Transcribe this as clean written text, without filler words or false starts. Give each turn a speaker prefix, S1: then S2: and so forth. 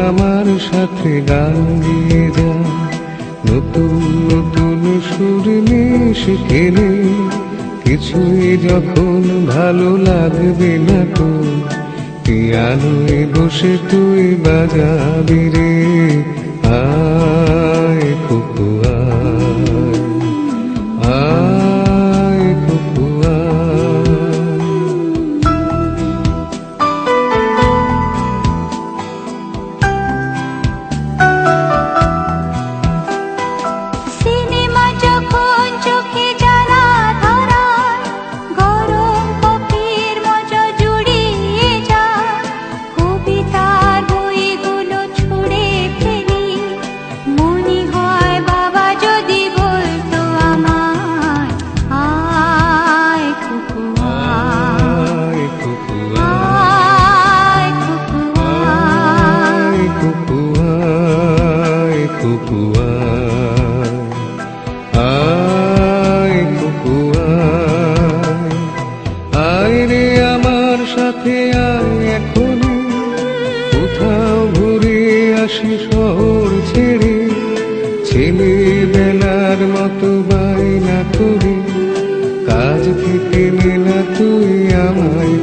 S1: আমার সাথে গান গিয়ে যা, নতুন নতুন সুর নিয়ে শিখে নে। কিছুই যখন ভালো লাগবে না তো, পিয়ানোয় বসে তুই বাজাবি রে। আয় কুকু আয়, আয় কুকু আয়।
S2: সিনেমা যখন চোখে জ্বালা ধরায়, গরম কফির মজা জুড়িয়ে যায়। কবিতার বইগুলো ছুঁড়ে ফেলি, মনে হয় বাবা যদি বলতো আমায়, আয় কুকু আয়,
S1: আয় কুকু
S2: আয় কুকু
S1: আয়, কুকু আয়, কুকু আয়, আয় কুকু আয়। আয় রে আমার সাথে আয় এখনই, কোথাও ঘুরে আসি শহর ছেড়ে। ছেলেবেলার মতো বায়না করি, কাজ থেকে নে না তুই আমায়